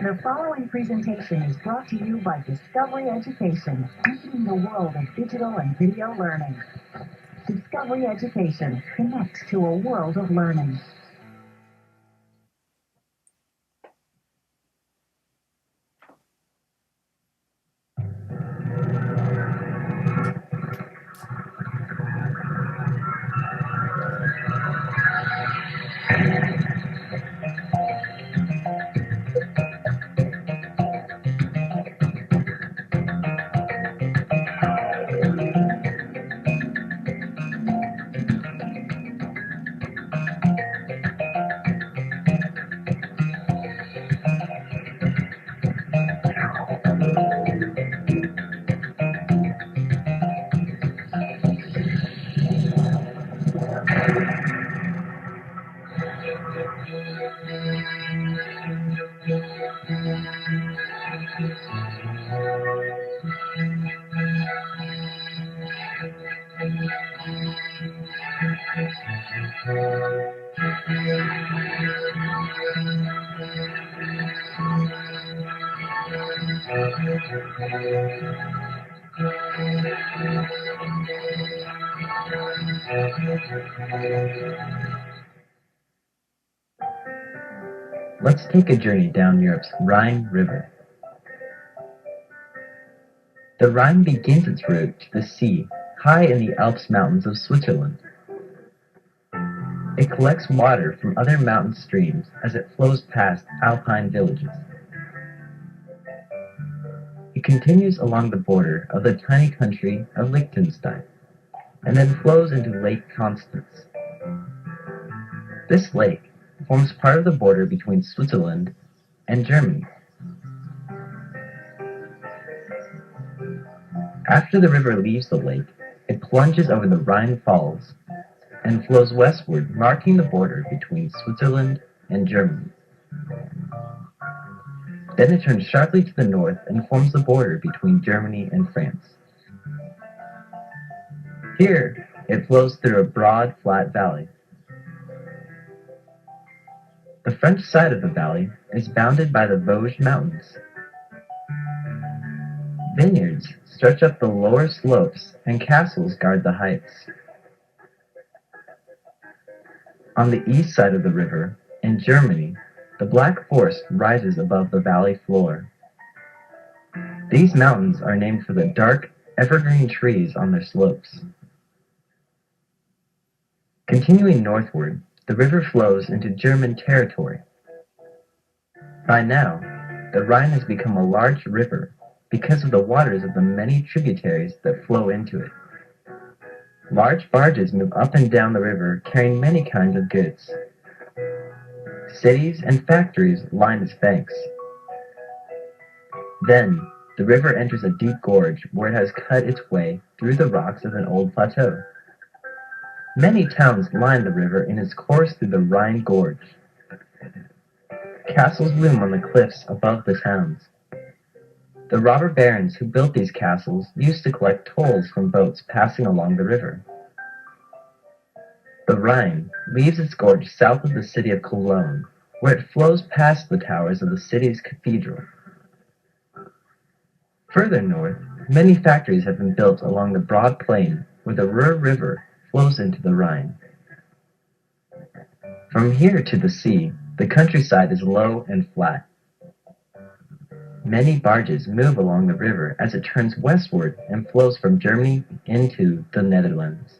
The following presentation is brought to you by Discovery Education, deepening the world of digital and video learning. Discovery Education connects to a world of learning. Let's take a journey down Europe's Rhine River. The Rhine begins its route to the sea high in the Alps mountains of Switzerland. It collects water from other mountain streams as it flows past alpine villages. It continues along the border of the tiny country of Liechtenstein and then flows into Lake Constance. This lake forms part of the border between Switzerland and Germany. After the river leaves the lake, it plunges over the Rhine Falls and flows westward, marking the border between Switzerland and Germany. Then it turns sharply to the north and forms the border between Germany and France. Here, it flows through a broad, flat valley. The French side of the valley is bounded by the Vosges Mountains. Vineyards stretch up the lower slopes and castles guard the heights. On the east side of the river, in Germany, the Black Forest rises above the valley floor. These mountains are named for the dark, evergreen trees on their slopes. Continuing northward, the river flows into German territory. By now, the Rhine has become a large river because of the waters of the many tributaries that flow into it. Large barges move up and down the river carrying many kinds of goods. Cities and factories line its banks. Then, the river enters a deep gorge where it has cut its way through the rocks of an old plateau. Many towns line the river in its course through the Rhine Gorge. Castles loom on the cliffs above the towns. The robber barons who built these castles used to collect tolls from boats passing along the river. The Rhine leaves its gorge south of the city of Cologne, where it flows past the towers of the city's cathedral. Further north, many factories have been built along the broad plain where the Ruhr River flows into the Rhine. From here to the sea, the countryside is low and flat. Many barges move along the river as it turns westward and flows from Germany into the Netherlands.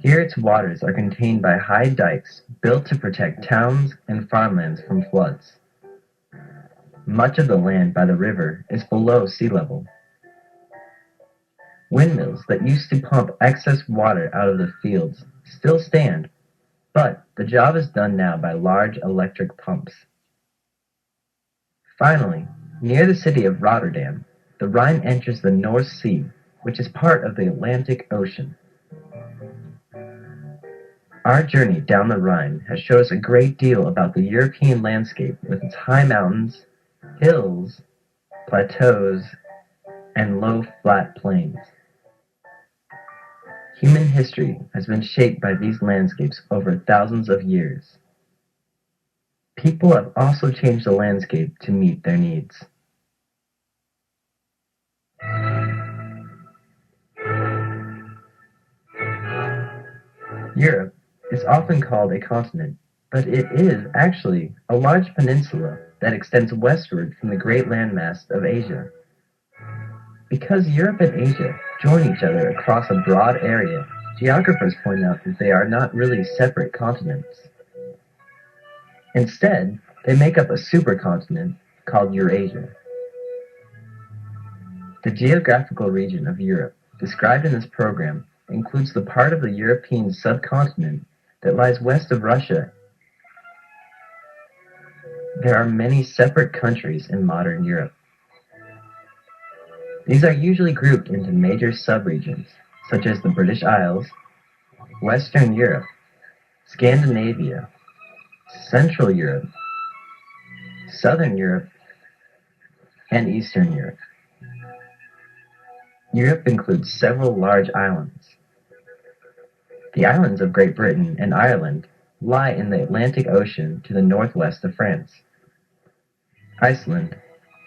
Here its waters are contained by high dikes built to protect towns and farmlands from floods. Much of the land by the river is below sea level. Windmills that used to pump excess water out of the fields still stand, but the job is done now by large electric pumps. Finally, near the city of Rotterdam, the Rhine enters the North Sea, which is part of the Atlantic Ocean. Our journey down the Rhine has shown us a great deal about the European landscape with its high mountains, hills, plateaus, and low flat plains. Human history has been shaped by these landscapes over thousands of years. People have also changed the landscape to meet their needs. Europe is often called a continent, but it is actually a large peninsula that extends westward from the great landmass of Asia. Because Europe and Asia join each other across a broad area, geographers point out that they are not really separate continents. Instead, they make up a supercontinent called Eurasia. The geographical region of Europe described in this program includes the part of the European subcontinent that lies west of Russia. There are many separate countries in modern Europe. These are usually grouped into major subregions, such as the British Isles, Western Europe, Scandinavia, Central Europe, Southern Europe, and Eastern Europe. Europe includes several large islands. The islands of Great Britain and Ireland lie in the Atlantic Ocean to the northwest of France. Iceland,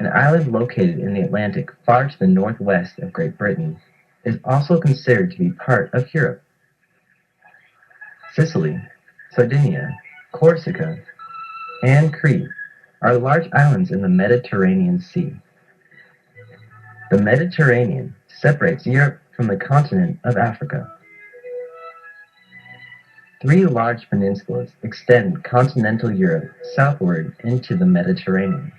an island located in the Atlantic far to the northwest of Great Britain, is also considered to be part of Europe. Sicily, Sardinia, Corsica, and Crete are large islands in the Mediterranean Sea. The Mediterranean separates Europe from the continent of Africa. 3 large peninsulas extend continental Europe southward into the Mediterranean.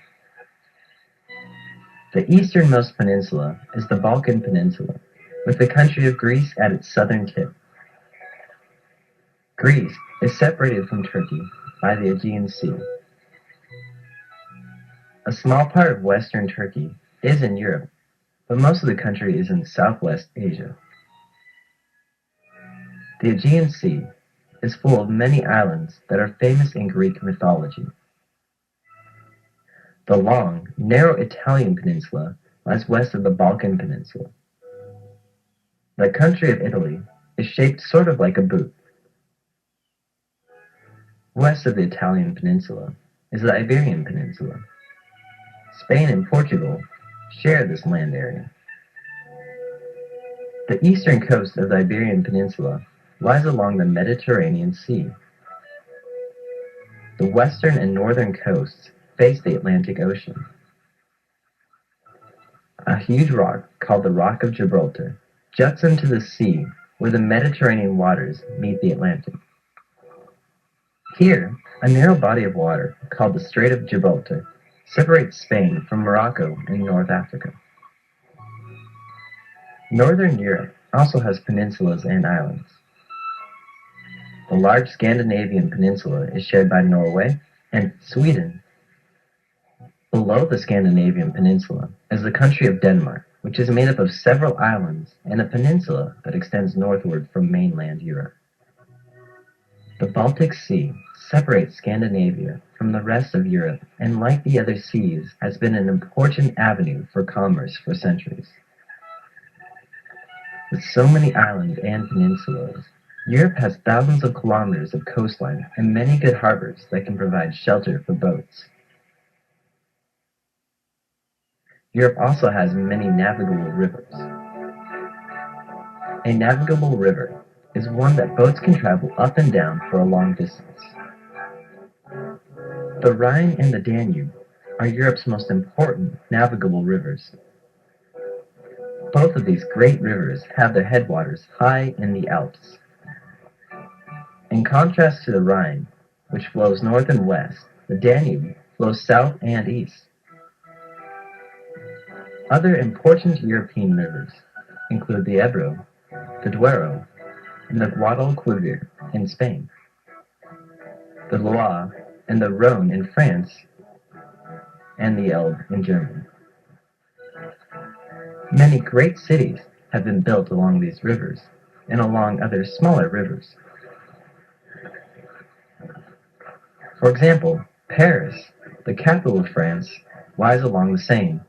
The easternmost peninsula is the Balkan Peninsula, with the country of Greece at its southern tip. Greece is separated from Turkey by the Aegean Sea. A small part of western Turkey is in Europe, but most of the country is in Southwest Asia. The Aegean Sea is full of many islands that are famous in Greek mythology. The long, narrow Italian peninsula lies west of the Balkan Peninsula. The country of Italy is shaped sort of like a boot. West of the Italian peninsula is the Iberian Peninsula. Spain and Portugal share this land area. The eastern coast of the Iberian Peninsula lies along the Mediterranean Sea. The western and northern coasts face the Atlantic Ocean. A huge rock called the Rock of Gibraltar juts into the sea where the Mediterranean waters meet the Atlantic. Here, a narrow body of water called the Strait of Gibraltar separates Spain from Morocco in North Africa. Northern Europe also has peninsulas and islands. The large Scandinavian peninsula is shared by Norway and Sweden. Below the Scandinavian peninsula is the country of Denmark, which is made up of several islands and a peninsula that extends northward from mainland Europe. The Baltic Sea separates Scandinavia from the rest of Europe and, like the other seas, has been an important avenue for commerce for centuries. With so many islands and peninsulas, Europe has thousands of kilometers of coastline and many good harbors that can provide shelter for boats. Europe also has many navigable rivers. A navigable river is one that boats can travel up and down for a long distance. The Rhine and the Danube are Europe's most important navigable rivers. Both of these great rivers have their headwaters high in the Alps. In contrast to the Rhine, which flows north and west, the Danube flows south and east. Other important European rivers include the Ebro, the Duero, and the Guadalquivir in Spain, the Loire and the Rhone in France, and the Elbe in Germany. Many great cities have been built along these rivers and along other smaller rivers. For example, Paris, the capital of France, lies along the Seine.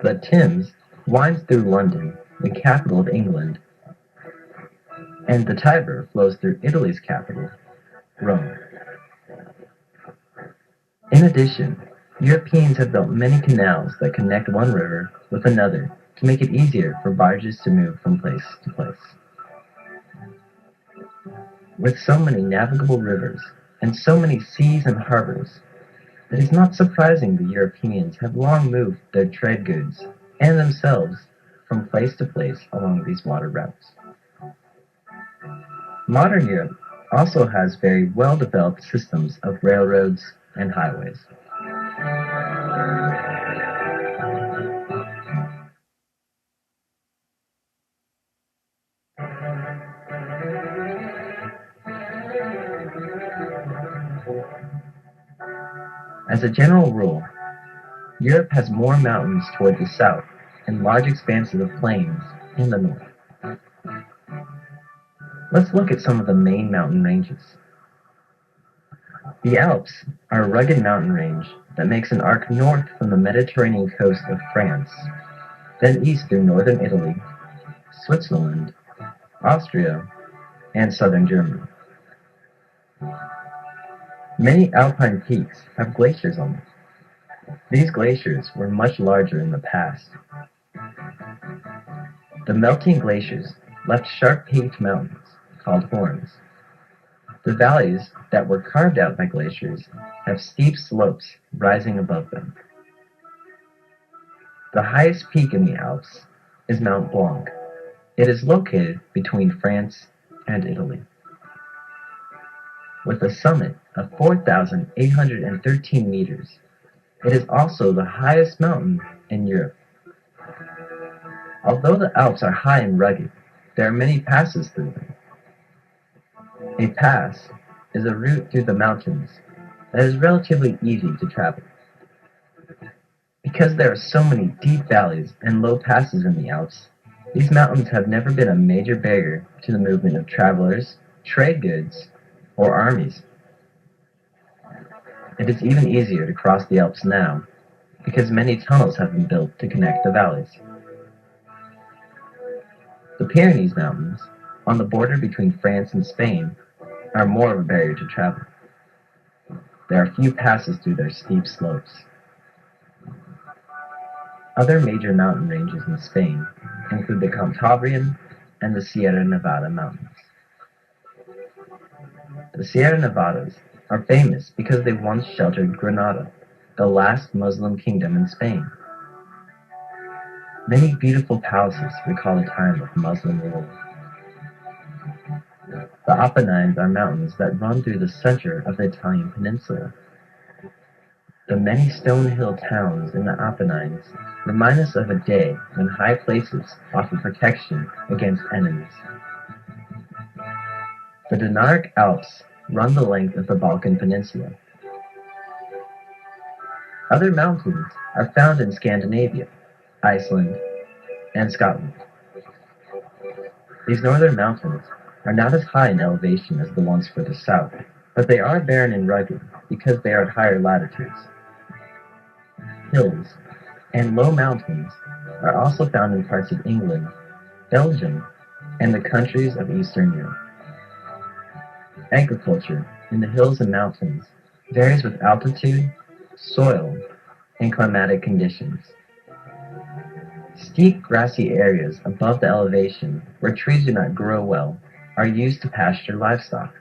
The Thames winds through London, the capital of England, and the Tiber flows through Italy's capital, Rome. In addition, Europeans have built many canals that connect one river with another to make it easier for barges to move from place to place. With so many navigable rivers and so many seas and harbors, it is not surprising the Europeans have long moved their trade goods and themselves from place to place along these water routes. Modern Europe also has very well-developed systems of railroads and highways. As a general rule, Europe has more mountains toward the south and large expanses of plains in the north. Let's look at some of the main mountain ranges. The Alps are a rugged mountain range that makes an arc north from the Mediterranean coast of France, then east through northern Italy, Switzerland, Austria, and southern Germany. Many alpine peaks have glaciers on them. These glaciers were much larger in the past. The melting glaciers left sharp-peaked mountains called horns. The valleys that were carved out by glaciers have steep slopes rising above them. The highest peak in the Alps is Mount Blanc. It is located between France and Italy. With a summit of 4,813 meters, it is also the highest mountain in Europe. Although the Alps are high and rugged, there are many passes through them. A pass is a route through the mountains that is relatively easy to travel. Because there are so many deep valleys and low passes in the Alps, these mountains have never been a major barrier to the movement of travelers, trade goods, or armies. It is even easier to cross the Alps now because many tunnels have been built to connect the valleys. The Pyrenees Mountains, on the border between France and Spain, are more of a barrier to travel. There are few passes through their steep slopes. Other major mountain ranges in Spain include the Cantabrian and the Sierra Nevada Mountains. The Sierra Nevadas are famous because they once sheltered Granada, the last Muslim kingdom in Spain. Many beautiful palaces recall a time of Muslim rule. The Apennines are mountains that run through the center of the Italian peninsula. The many stone hill towns in the Apennines remind us of a day when high places offer protection against enemies. The Dinaric Alps run the length of the Balkan Peninsula. Other mountains are found in Scandinavia, Iceland, and Scotland. These northern mountains are not as high in elevation as the ones further south, but they are barren and rugged because they are at higher latitudes. Hills and low mountains are also found in parts of England, Belgium, and the countries of Eastern Europe. Agriculture in the hills and mountains varies with altitude, soil, and climatic conditions. Steep grassy areas above the elevation where trees do not grow well are used to pasture livestock.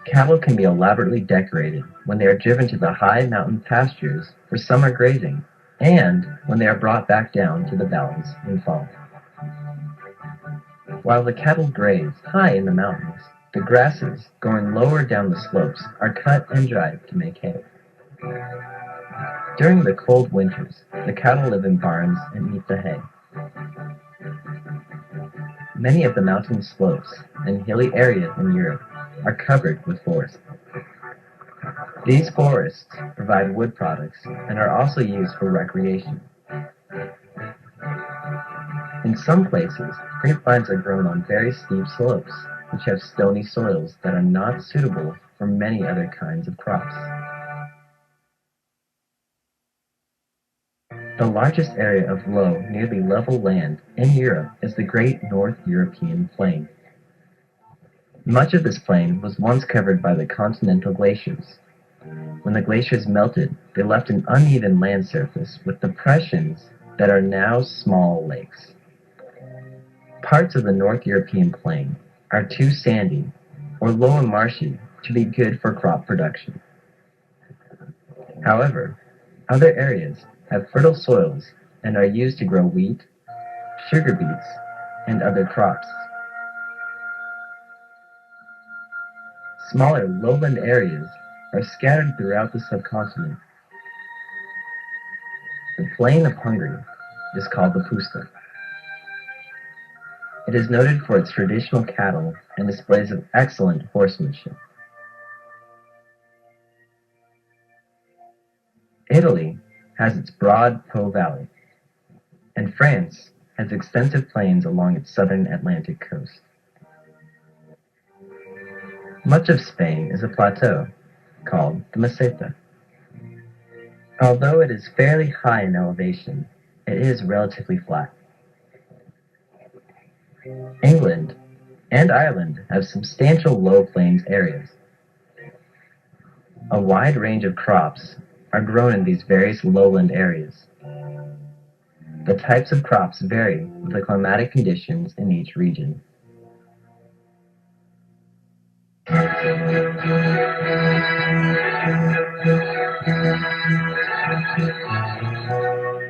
Cattle can be elaborately decorated when they are driven to the high mountain pastures for summer grazing and when they are brought back down to the valleys in fall. While the cattle graze high in the mountains, the grasses growing lower down the slopes are cut and dried to make hay. During the cold winters, the cattle live in barns and eat the hay. Many of the mountain slopes and hilly areas in Europe are covered with forests. These forests provide wood products and are also used for recreation. In some places, grapevines are grown on very steep slopes, which have stony soils that are not suitable for many other kinds of crops. The largest area of low, nearly level land in Europe is the Great North European Plain. Much of this plain was once covered by the continental glaciers. When the glaciers melted, they left an uneven land surface with depressions that are now small lakes. Parts of the North European plain are too sandy or low and marshy to be good for crop production. However, other areas have fertile soils and are used to grow wheat, sugar beets, and other crops. Smaller lowland areas are scattered throughout the subcontinent. The plain of Hungary is called the Puszta. It is noted for its traditional cattle and displays of excellent horsemanship. Italy has its broad Po Valley, and France has extensive plains along its southern Atlantic coast. Much of Spain is a plateau called the Meseta. Although it is fairly high in elevation, it is relatively flat. England and Ireland have substantial low plains areas. A wide range of crops are grown in these various lowland areas. The types of crops vary with the climatic conditions in each region.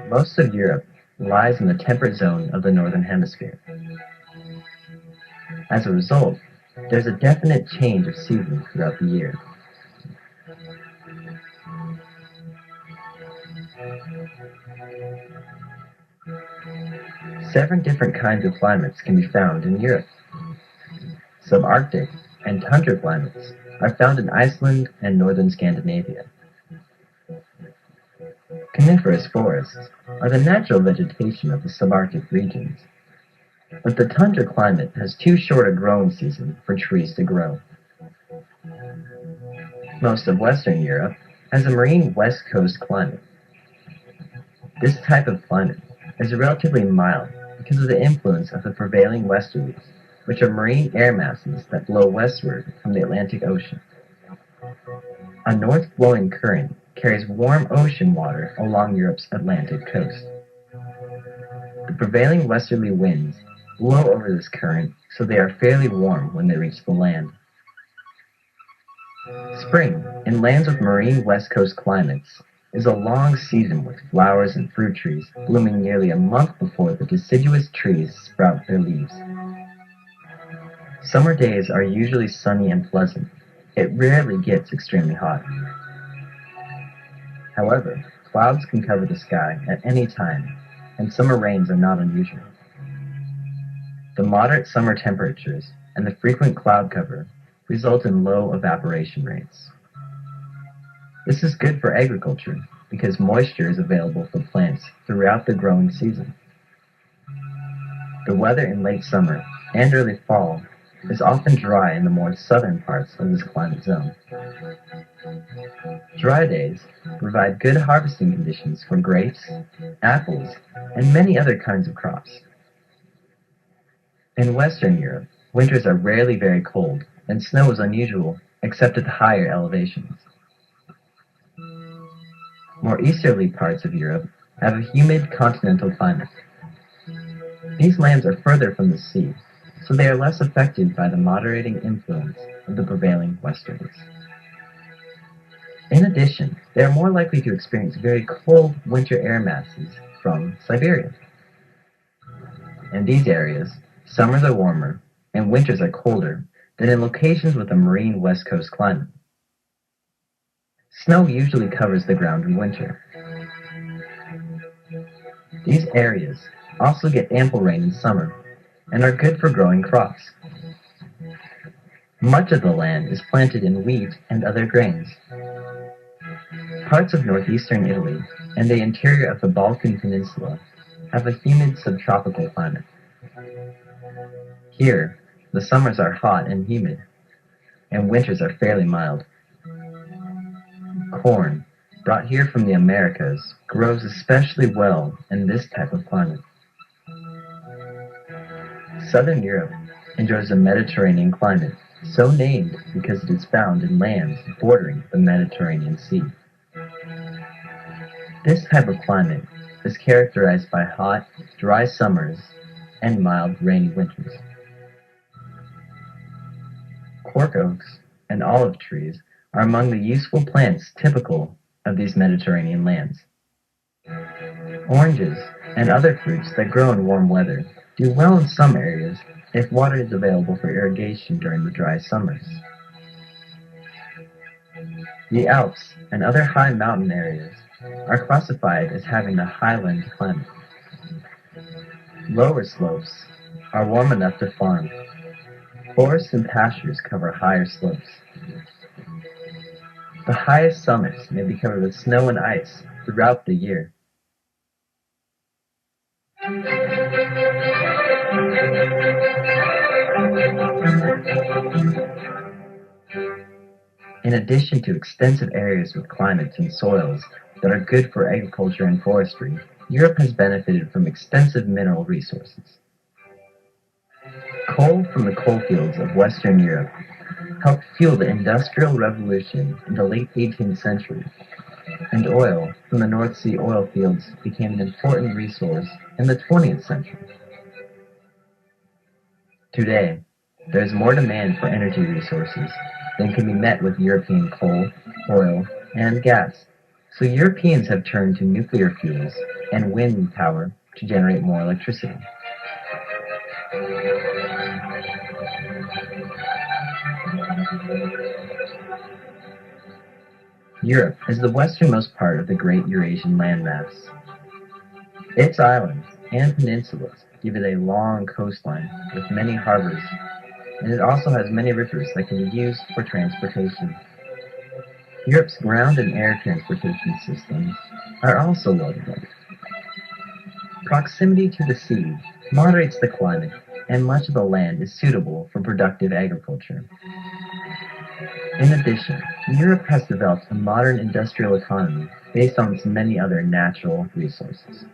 Most of Europe lies in the temperate zone of the Northern Hemisphere. As a result, there's a definite change of seasons throughout the year. Seven different kinds of climates can be found in Europe. Subarctic and tundra climates are found in Iceland and northern Scandinavia. Coniferous forests are the natural vegetation of the subarctic regions, but the tundra climate has too short a growing season for trees to grow. Most of Western Europe has a marine west coast climate. This type of climate is relatively mild because of the influence of the prevailing westerlies, which are marine air masses that blow westward from the Atlantic Ocean. A north-blowing current carries warm ocean water along Europe's Atlantic coast. The prevailing westerly winds blow over this current, so they are fairly warm when they reach the land. Spring, in lands with marine west coast climates, is a long season with flowers and fruit trees blooming nearly a month before the deciduous trees sprout their leaves. Summer days are usually sunny and pleasant. It rarely gets extremely hot. However, clouds can cover the sky at any time, and summer rains are not unusual. The moderate summer temperatures and the frequent cloud cover result in low evaporation rates. This is good for agriculture because moisture is available for plants throughout the growing season. The weather in late summer and early fall is often dry in the more southern parts of this climate zone. Dry days provide good harvesting conditions for grapes, apples, and many other kinds of crops. In Western Europe, winters are rarely very cold, and snow is unusual except at higher elevations. More easterly parts of Europe have a humid continental climate. These lands are further from the sea, so they are less affected by the moderating influence of the prevailing westerlies. In addition, they are more likely to experience very cold winter air masses from Siberia. In these areas, summers are warmer and winters are colder than in locations with a marine west coast climate. Snow usually covers the ground in winter. These areas also get ample rain in summer and are good for growing crops. Much of the land is planted in wheat and other grains. Parts of northeastern Italy and the interior of the Balkan Peninsula have a humid subtropical climate. Here, the summers are hot and humid, and winters are fairly mild. Corn, brought here from the Americas, grows especially well in this type of climate. Southern Europe enjoys a Mediterranean climate so named because it is found in lands bordering the Mediterranean Sea. This type of climate is characterized by hot, dry summers and mild, rainy winters. Cork oaks and olive trees are among the useful plants typical of these Mediterranean lands. Oranges and other fruits that grow in warm weather do well in some areas if water is available for irrigation during the dry summers. The Alps and other high mountain areas are classified as having a highland climate. Lower slopes are warm enough to farm. Forests and pastures cover higher slopes. The highest summits may be covered with snow and ice throughout the year. In addition to extensive areas with climates and soils that are good for agriculture and forestry, Europe has benefited from extensive mineral resources. Coal from the coalfields of Western Europe helped fuel the Industrial Revolution in the late 18th century, and oil from the North Sea oil fields became an important resource in the 20th century. Today, there is more demand for energy resources than can be met with European coal, oil, and gas, so Europeans have turned to nuclear fuels and wind power to generate more electricity. Europe is the westernmost part of the great Eurasian landmass. Its islands and peninsulas give it a long coastline with many harbors, and it also has many rivers that can be used for transportation. Europe's ground and air transportation systems are also well developed. Proximity to the sea moderates the climate, and much of the land is suitable for productive agriculture. In addition, Europe has developed a modern industrial economy based on its many other natural resources.